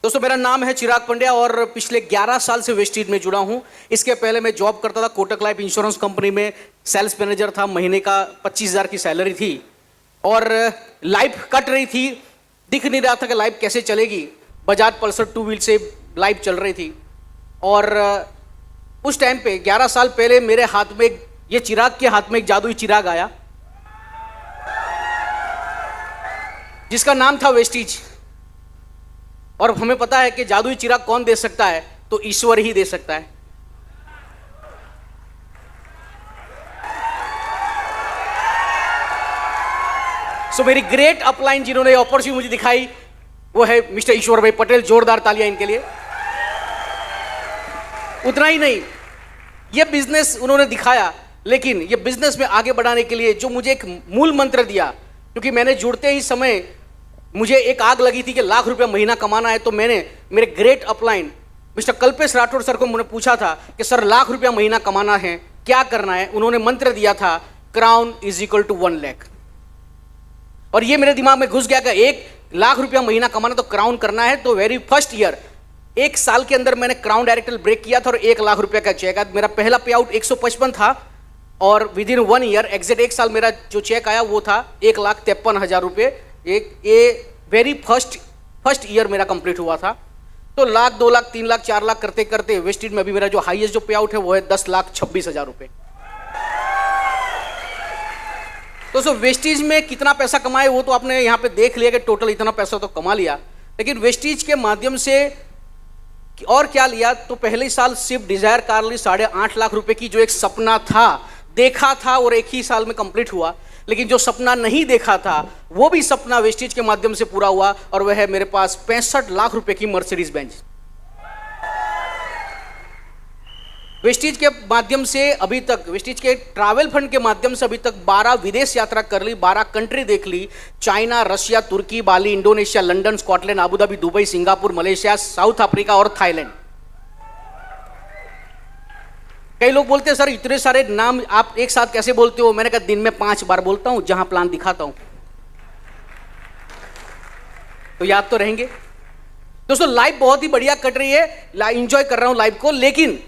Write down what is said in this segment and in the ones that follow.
दोस्तों मेरा नाम है चिराग पंड्या और पिछले 11 साल से वेस्टीज में जुड़ा हूं। इसके पहले मैं जॉब करता था कोटक लाइफ इंश्योरेंस कंपनी में, सेल्स मैनेजर था। महीने का 25,000 की सैलरी थी और लाइफ कट रही थी। दिख नहीं रहा था कि लाइफ कैसे चलेगी। बजाज पल्सर 2 व्हील से लाइफ चल रही थी और उस टाइम पे 11 साल पहले मेरे हाथ में ये चिराग के हाथ में एक जादुई चिराग आया जिसका नाम था वेस्टीज। और हमें पता है कि जादुई चिराग कौन दे सकता है, तो ईश्वर ही दे सकता है। सो मेरी ग्रेट अपलाइन जिन्होंने अपॉर्चुनिटी मुझे दिखाई वो है मिस्टर ईश्वर भाई पटेल। जोरदार तालियां इनके लिए। उतना ही नहीं, ये बिजनेस उन्होंने दिखाया, लेकिन ये बिजनेस में आगे बढ़ाने के लिए जो मुझे एक मूल मंत्र दिया, क्योंकि मैंने जुड़ते ही समय मुझे एक आग लगी थी कि लाख रुपया महीना कमाना है। तो मैंने मेरे great upline mister Kalpesh Rathore sir को मैंने पूछा था कि सर लाख रुपया महीना कमाना है, क्या करना है। उन्होंने मंत्र दिया था crown is equal to 1 lakh. और ये मेरे दिमाग में घुस गया कि 1 लाख रुपया महीना कमाना तो क्राउन करना है। तो वेरी फर्स्ट ईयर 1 साल के अंदर मैंने क्राउन डायरेक्टर ब्रेक किया था और 1 लाख रुपया का चेक आया। मेरा पहला पे आउट 155 था और विद इन 1 ईयर एग्जैक्ट 1 साल मेरा जो चेक आया वो था 1,53,000 रुपये। ये वेरी फर्स्ट ईयर मेरा कंप्लीट हुआ था। तो लाख, 2 लाख, 3 लाख, 4 लाख करते करते वेस्टीज में अभी मेरा जो हाईएस्ट जो पे आउट है वो है 10,26,000 रुपये। तो वेस्टीज में कितना पैसा कमाए वो तो आपने यहाँ पे देख लिया कि टोटल इतना पैसा तो कमा लिया, लेकिन वेस्टीज के माध्यम से और क्या लिया। तो पहले साल स्विफ्ट डिजायर कार ली 8.5 लाख रुपए की, जो एक सपना था, देखा था और 1 ही साल में कंप्लीट हुआ। लेकिन जो सपना नहीं देखा था वो भी सपना वेस्टीज के माध्यम से पूरा हुआ और वह है मेरे पास 65 लाख रुपए की मर्सिडीज बेंज। वेस्टीज के माध्यम से अभी तक, वेस्टीज के ट्रैवल फंड के माध्यम से अभी तक 12 विदेश यात्रा कर ली, 12 कंट्री देख ली। चाइना, रशिया, तुर्की, Bali, Indonesia, London, Scotland, Abu Dhabi, Dubai, Singapore, Malaysia, South Africa और थाईलैंड। कई लोग बोलते हैं सर इतने सारे नाम आप एक साथ कैसे बोलते हो। मैंने कहा दिन में 5 बार बोलता हूं, जहां प्लान दिखाता हूं तो याद तो रहेंगे। दोस्तों लाइफ बहुत ही बढ़िया कट रही है, एंजॉय कर रहा हूं लाइफ को। लेकिन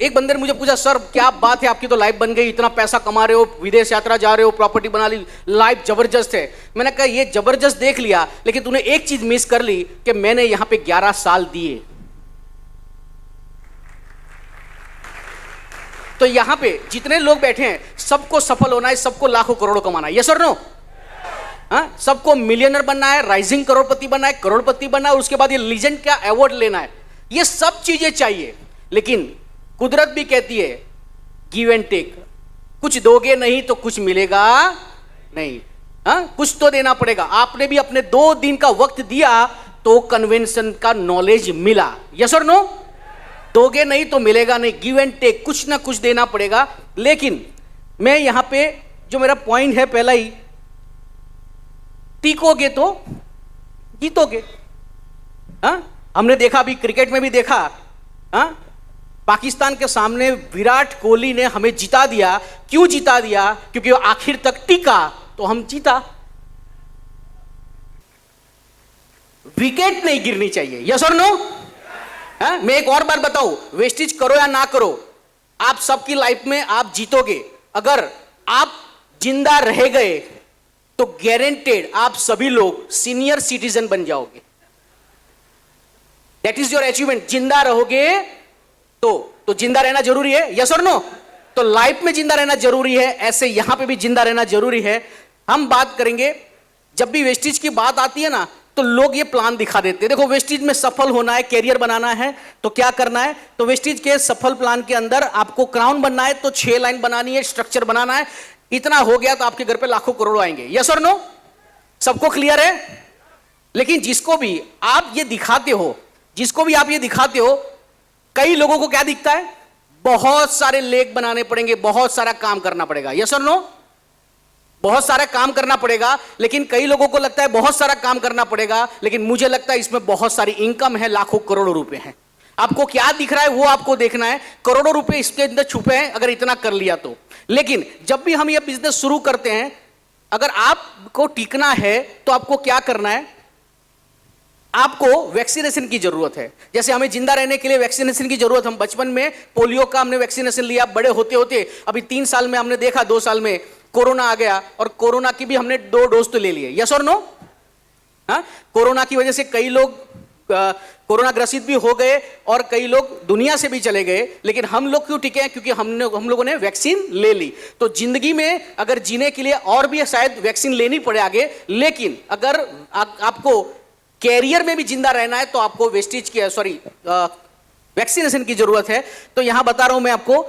एक बंदे ने मुझे पूछा सर क्या बात है, आपकी तो लाइफ बन गई, इतना पैसा कमा रहे हो, विदेश यात्रा जा रहे हो, प्रॉपर्टी बना ली, लाइफ जबरदस्त है। मैंने कहा ये जबरदस्त देख लिया, लेकिन तूने एक चीज मिस कर ली कि मैंने यहां पे 11 साल दिए। तो यहां पे जितने लोग बैठे हैं सबको सफल होना है, सबको लाखों करोड़ों कमाना है। यस और नो? हाँ, सबको मिलियनर बनना है, राइजिंग करोड़पति बनना है, करोड़पति बनना है और उसके बाद ये लीजेंड का अवार्ड लेना है। ये सब चीजें चाहिए, लेकिन कुदरत भी कहती है गिव एंड टेक। कुछ दोगे नहीं तो कुछ मिलेगा नहीं। हाँ, कुछ तो देना पड़ेगा। आपने भी अपने 2 दिन का वक्त दिया तो कन्वेंशन का नॉलेज मिला। यस और नो? दोगे नहीं तो मिलेगा नहीं। गिव एंड टेक, कुछ ना कुछ देना पड़ेगा। लेकिन मैं यहां पे जो मेरा पॉइंट है पहला ही, टीकोगे तो जीतोगे। हाँ, हमने देखा अभी क्रिकेट में भी देखा। हाँ, पाकिस्तान के सामने विराट कोहली ने हमें जिता दिया। क्यों जिता दिया? क्योंकि वो आखिर तक टिका तो हम जीता। विकेट नहीं गिरनी चाहिए। यस और नो? मैं एक और बार बताऊं, वेस्टीज करो या ना करो, आप सबकी लाइफ में आप जीतोगे। अगर आप जिंदा रह गए तो गारंटेड आप सभी लोग सीनियर सिटीजन बन जाओगे। That is your achievement. जिंदा रहोगे तो जिंदा रहना जरूरी है। यस और नो? तो लाइफ में जिंदा रहना जरूरी है, ऐसे यहां पे भी जिंदा रहना जरूरी है। हम बात करेंगे, जब भी वेस्टीज की बात आती है ना तो लोग ये प्लान दिखा देते हैं। देखो वेस्टीज में सफल होना है, कैरियर बनाना है तो क्या करना है। तो वेस्टीज के सफल प्लान के अंदर आपको क्राउन बनना है तो 6 लाइन बनानी है, स्ट्रक्चर बनाना है। इतना हो गया तो आपके घर पे लाखों करोड़ों आएंगे। यस और नो? सबको क्लियर है? लेकिन जिसको भी आप ये दिखाते हो, कई लोगों को क्या दिखता है? बहुत सारे लेख बनाने पड़ेंगे, बहुत सारा काम करना पड़ेगा। यस और नो? बहुत सारा काम करना पड़ेगा। लेकिन कई लोगों को लगता है बहुत सारा काम करना पड़ेगा, लेकिन मुझे लगता है इसमें बहुत सारी इनकम है, लाखों करोड़ों रुपए हैं। आपको क्या दिख रहा है वो आपको देखना है। करोड़ों रुपए इसके अंदर छुपे हैं अगर इतना कर लिया तो। लेकिन जब भी हम ये बिजनेस शुरू करते हैं, अगर आपको टिकना है तो आपको क्या करना है? आपको वैक्सीनेशन की जरूरत है। जैसे हमें जिंदा रहने के लिए वैक्सीनेशन की जरूरत, हम बचपन में पोलियो का हमने वैक्सीनेशन लिया, बड़े होते होते अभी 3 साल में हमने देखा, 2 साल में कोरोना आ गया और कोरोना की भी हमने 2 डोज तो ले लिए। यस और नो? हाँ, कोरोना की वजह से कई लोग कोरोना ग्रसित भी हो गए और कई लोग दुनिया से भी चले गए, लेकिन हम लोग क्यों टिके हैं? क्योंकि हम लोगों ने वैक्सीन ले ली। तो जिंदगी में अगर जीने के लिए और भी शायद वैक्सीन लेनी पड़े आगे, लेकिन अगर आपको कैरियर में भी जिंदा रहना है तो आपको वेस्टेज की वैक्सीनेशन की जरूरत है। तो यहां बता रहा हूं मैं आपको,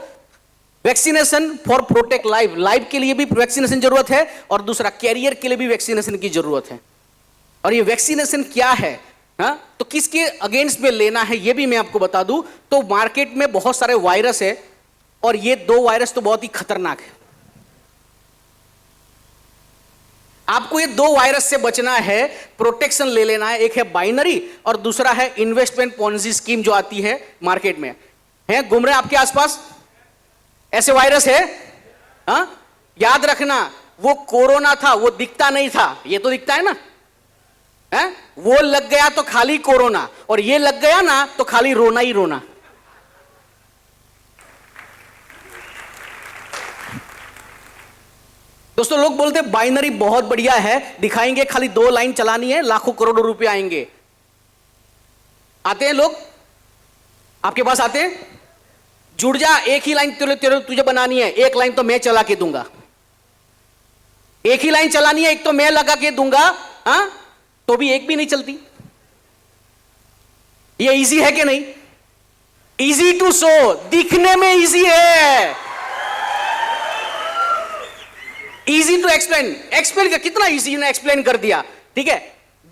vaccination for protect life, life के लिए भी वैक्सीनेशन जरूरत है और दूसरा कैरियर के लिए भी वैक्सीनेशन की जरूरत है। और ये वैक्सीनेशन क्या है, हाँ, तो किसके अगेंस्ट में लेना है ये भी मैं आपको बता दूं। तो मार्केट में बहुत सारे वायरस है और ये 2 वायरस तो बहुत ही खतरनाक है। आपको ये 2 वायरस से बचना है, प्रोटेक्शन ले लेना है। एक है बाइनरी और दूसरा है इन्वेस्टमेंट पॉन्जी स्कीम जो आती है मार्केट में, है घूम रहे आपके आसपास ऐसे वायरस है। हाँ, याद रखना, वो कोरोना था, वो दिखता नहीं था, ये तो दिखता है ना। है? वो लग गया तो खाली कोरोना, और ये लग गया ना तो खाली रोना ही रोना। दोस्तों, लोग बोलते हैं बाइनरी बहुत बढ़िया है, दिखाएंगे, खाली 2 लाइन चलानी है, लाखों करोड़ों रुपए आएंगे। आते हैं लोग आपके पास, आते हैं, जुड़ जा, एक ही लाइन तुझे बनानी है, एक लाइन तो मैं चला के दूंगा, एक ही लाइन चलानी है, एक तो मैं लगा के दूंगा। हाँ, तो भी एक भी नहीं चलती। ये इजी है कि नहीं? इजी टू शो, दिखने में इजी है, इजी टू एक्सप्लेन, एक्सप्लेन कितना इजी ने एक्सप्लेन कर दिया। ठीक है,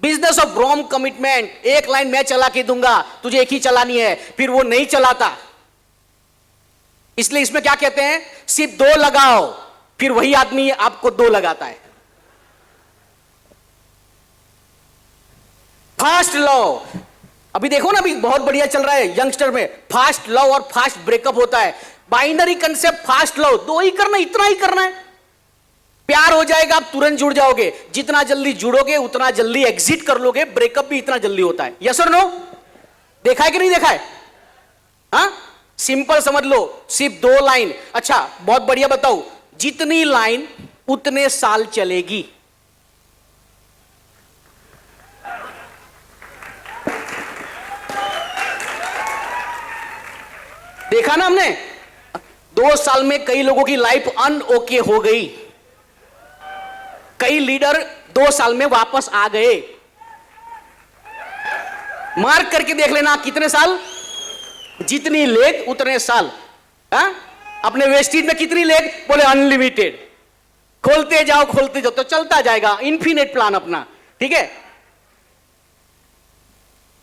बिजनेस ऑफ रॉम कमिटमेंट, एक लाइन मैं चला के दूंगा, तुझे एक ही चलानी है, फिर वो नहीं चलाता, इसलिए इसमें क्या कहते हैं, सिर्फ 2 लगाओ, फिर वही आदमी आपको 2 लगाता है। फास्ट लव, अभी देखो ना, अभी बहुत बढ़िया चल रहा है यंगस्टर में, फास्ट लव और फास्ट ब्रेकअप होता है। बाइनरी कंसेप्ट, फास्ट लव, 2 ही करना, इतना ही करना है, प्यार हो जाएगा, आप तुरंत जुड़ जाओगे, जितना जल्दी जुड़ोगे उतना जल्दी एग्जिट कर लोगे, ब्रेकअप भी इतना जल्दी होता है। यस और नो? देखा है कि नहीं देखा है? हाँ, सिंपल समझ लो, सिर्फ 2 लाइन। अच्छा, बहुत बढ़िया, बताओ, जितनी लाइन उतने साल चलेगी। देखा ना हमने, 2 साल में कई लोगों की लाइफ अनओके हो गई, कई लीडर 2 साल में वापस आ गए। मार्क करके देख लेना, कितने साल, जितनी लेग उतने साल। हा? अपने वेस्टेज में कितनी लेग, बोले अनलिमिटेड, खोलते जाओ खोलते जाओ, तो चलता जाएगा, इन्फिनिट प्लान अपना। ठीक है,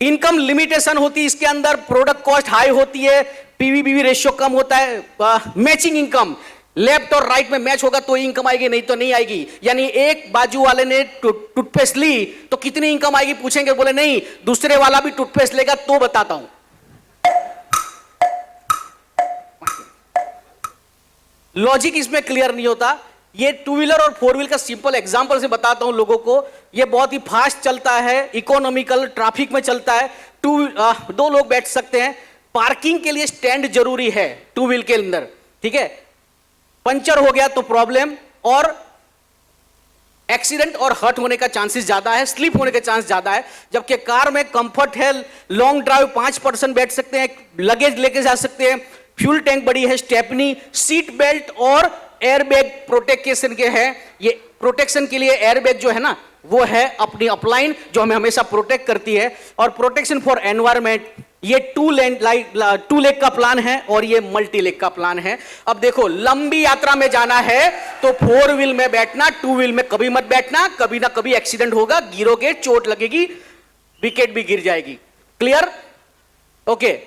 इनकम लिमिटेशन होती है इसके अंदर, प्रोडक्ट कॉस्ट हाई होती है, पीवी रेशियो कम होता है, मैचिंग इनकम, लेफ्ट और राइट में मैच होगा तो इनकम आएगी, नहीं तो नहीं आएगी। यानी एक बाजू वाले ने टूथपेस्ट ली तो कितनी इनकम आएगी पूछेंगे, बोले नहीं, दूसरे वाला भी टूथपेस्ट लेगा तो बताता हूं। लॉजिक इसमें क्लियर नहीं होता। ये 2 व्हीलर और 4 व्हीलर का सिंपल एग्जांपल से बताता हूं लोगों को। ये बहुत ही फास्ट चलता है, इकोनॉमिकल, ट्रैफिक में चलता है, 2 लोग बैठ सकते हैं। पार्किंग के लिए स्टैंड जरूरी है 2 व्हील के अंदर। ठीक है, पंचर हो गया तो प्रॉब्लम, और एक्सीडेंट और हर्ट होने का चांसेस ज्यादा है, स्लिप होने का चांस ज्यादा है। जबकि कार में कंफर्ट है, लॉन्ग ड्राइव 5% बैठ सकते हैं, लगेज लेके जा सकते हैं, फ्यूल टैंक बड़ी है, स्टेपनी, सीट बेल्ट और एयरबैग प्रोटेक्शन के हैं। ये प्रोटेक्शन के लिए एयरबैग जो है ना, वो है अपनी अपलाइन जो हमें हमेशा प्रोटेक्ट करती है। और प्रोटेक्शन फॉर एनवायरमेंट, ये 2 लेग का प्लान है और ये मल्टी लेग का प्लान है। अब देखो, लंबी यात्रा में जाना है तो 4 व्हील में बैठना, 2 व्हील में कभी मत बैठना, कभी ना कभी एक्सीडेंट होगा, गिरोगे, चोट लगेगी, विकेट भी गिर जाएगी। क्लियर? ओके,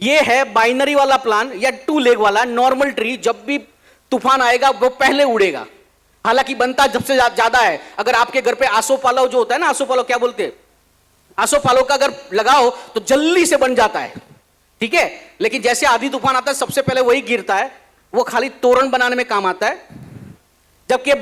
ये है बाइनरी वाला प्लान या 2 लेग वाला। नॉर्मल ट्री, जब भी तूफान आएगा वो पहले उड़ेगा, हालांकि बनता सबसे ज्यादा है। अगर आपके घर पे आसोपालव जो होता है ना, आसोपालव क्या बोलते हैं, आसोपालव का अगर लगाओ तो जल्दी से बन जाता है। ठीक है, लेकिन जैसे आधी तूफान आता है सबसे पहले वही गिरता है, वो खाली तोरण बनाने में काम आता है। जबकि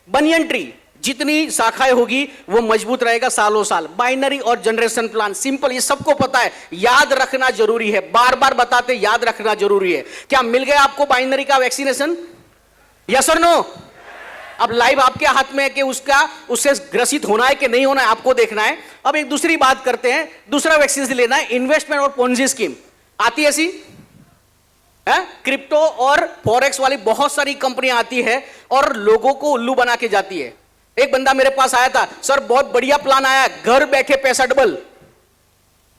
बनियन ट्री जितनी शाखाएं होगी वो मजबूत रहेगा सालों साल। बाइनरी और जनरेशन प्लान सिंपल, ये सबको पता है, याद रखना जरूरी है, बार बार बताते याद रखना जरूरी है। क्या मिल गया आपको बाइनरी का वैक्सीनेशन? यस और नो? अब लाइव आपके हाथ में है कि उससे ग्रसित होना है कि नहीं होना है, आपको देखना है। अब एक दूसरी बात करते हैं, दूसरा वैक्सीन लेना है, इन्वेस्टमेंट और पोंजी स्कीम आती है ऐसी है? क्रिप्टो और फॉरेक्स वाली बहुत सारी कंपनियां आती है और लोगों को उल्लू बना के जाती है। एक बंदा मेरे पास आया था, सर बहुत बढ़िया प्लान आया, घर बैठे पैसा डबल।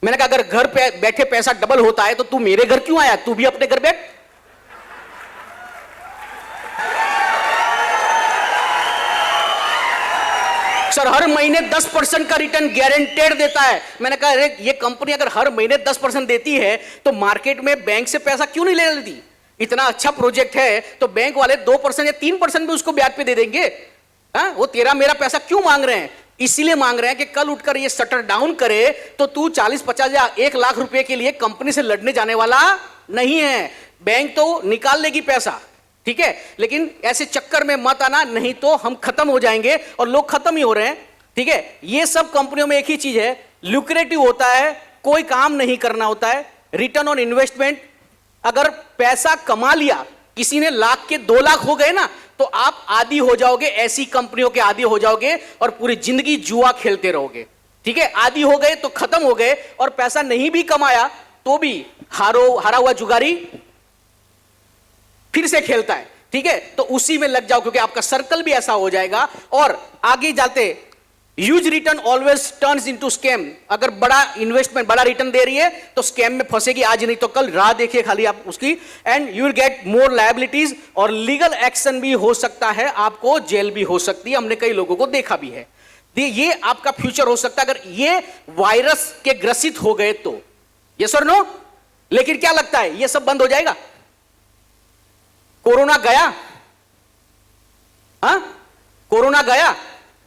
मैंने कहा अगर घर पे बैठे पैसा डबल होता है तो तू मेरे घर क्यों आया, तू भी अपने घर बैठ। सर हर महीने 10% का रिटर्न गारंटेड देता है। मैंने कहा अरे ये कंपनी अगर हर महीने 10% देती है तो मार्केट में बैंक से पैसा क्यों नहीं ले लेती? इतना अच्छा प्रोजेक्ट है तो बैंक वाले 2% या 3% भी उसको ब्याज पे दे देंगे। वो तेरा मेरा पैसा क्यों मांग रहे हैं? इसीलिए मांग रहे हैं कि कल उठकर ये शटर डाउन करे तो तू 40-50 या 1 लाख रुपए के लिए कंपनी से लड़ने जाने वाला नहीं है। बैंक तो निकाल लेगी पैसा, ठीक है, लेकिन ऐसे चक्कर में मत आना, नहीं तो हम खत्म हो जाएंगे और लोग खत्म ही हो रहे हैं, ठीक है। ये सब कंपनियों में एक ही चीज है, लुक्रेटिव होता है, कोई काम नहीं करना होता है, रिटर्न ऑन इन्वेस्टमेंट। अगर पैसा कमा लिया, किसी ने लाख के 2 लाख हो गए ना, तो आप आदी हो जाओगे, ऐसी कंपनियों के आदी हो जाओगे और पूरी जिंदगी जुआ खेलते रहोगे, ठीक है। आदी हो गए तो खत्म हो गए, और पैसा नहीं भी कमाया तो भी हारा हुआ जुगारी फिर से खेलता है, ठीक है। तो उसी में लग जाओ, क्योंकि आपका सर्कल भी ऐसा हो जाएगा। और आगे जाते huge return always turns into scam. अगर बड़ा इन्वेस्टमेंट बड़ा रिटर्न दे रही है तो स्कैम में फंसेगी, आज नहीं तो कल, राह देखिए खाली आप उसकी। And you will get more liabilities, और लीगल एक्शन भी हो सकता है, आपको जेल भी हो सकती है, हमने कई लोगों को देखा भी है। ये आपका फ्यूचर हो सकता है अगर ये वायरस के ग्रसित हो गए तो। यस और नो? लेकिन क्या लगता है ये सब बंद हो जाएगा? कोरोना गया? हाँ, कोरोना गया?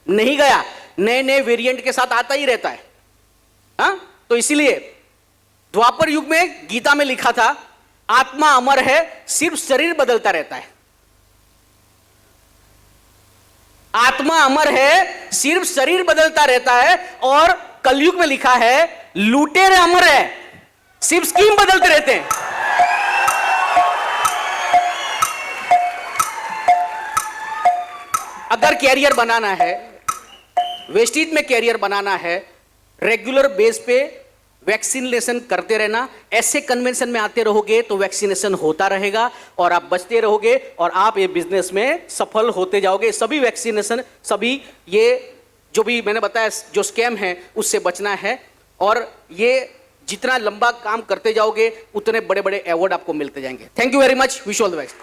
नहीं गया, नए नए वेरिएंट के साथ आता ही रहता है। हाँ, तो इसीलिए द्वापर युग में गीता में लिखा था, आत्मा अमर है, सिर्फ शरीर बदलता रहता है। आत्मा अमर है, सिर्फ शरीर बदलता रहता है। और कलयुग में लिखा है, लुटेरे अमर है, सिर्फ स्कीम बदलते रहते हैं। अगर कैरियर बनाना है, वेस्टेज में कैरियर बनाना है, रेगुलर बेस पे वैक्सीनेशन करते रहना। ऐसे कन्वेंशन में आते रहोगे तो वैक्सीनेशन होता रहेगा और आप बचते रहोगे और आप ये बिजनेस में सफल होते जाओगे। सभी वैक्सीनेशन, सभी ये जो भी मैंने बताया जो स्कैम है उससे बचना है। और ये जितना लंबा काम करते जाओगे उतने बड़े बड़े अवार्ड आपको मिलते जाएंगे। Thank you very much, wish all the best.